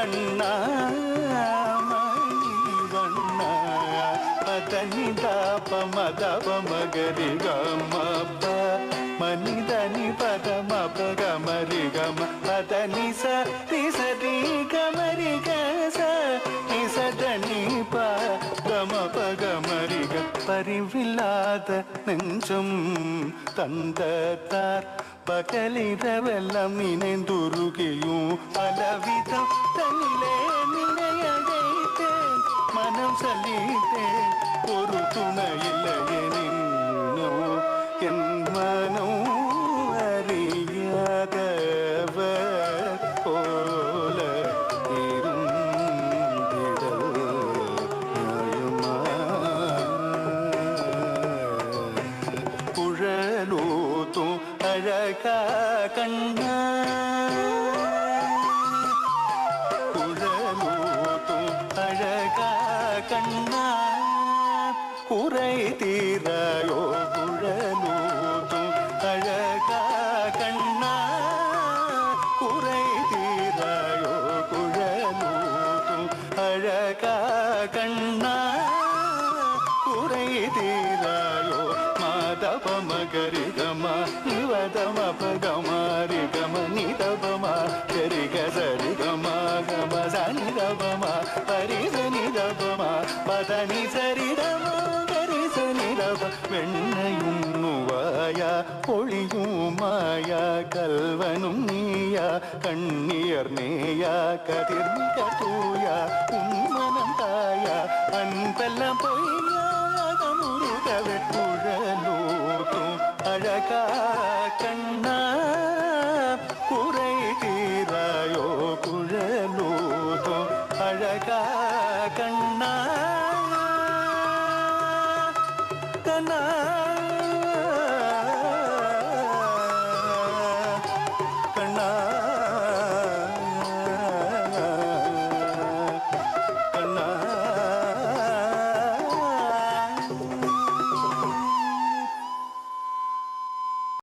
கண்ணா மணிவண்ணா பதனிதா பமதப மகரி கமப்ப மனிதனி பதம பகமரி கம பதனி சரி கமரி கச நிசதனி பகம பகமரி க பரிவில்லாத நெஞ்சம் தந்தத்தார் பகலிரவெல்லாம் நினைந்துருகியும் பலவிதம் தன்னிலே நினையடைத்தேன் மனம் சலித்தேன் ஒரு துணையில்லையெனின்னோ என் மனம் அறியாதவர் போல இருந்திடல் நியாயமா குழலூத்தும் அழகா கண்ணா குழலூத்தும் அழகா கண்ணா குறை தீராயோ குழலூத்தும் அழகா கண்ணா குறை தீராயோ குழலூத்தும் அழகா கண்ணா குறை தீராயோ மாதவ மகரி கம நிவதம பகமாரி கம நிதபம கரி கசரி கம கம சனி தபம பரிசனி தபம பதனி சரி தம கரி சனி தப வெண்ணையும் நுவாயா பொழியும் மாயா கல்வனும் நீயா கண்ணியர் நேயா கதிர்மிக தூயா உன்மனம் தாயா அன்பெல்லாம் பொய்யா முருகவே குழலூத்தும் அழகா கண்ணா குறை தீராயோ குழலூத்தும் அழகா கண்ணா கண்ணா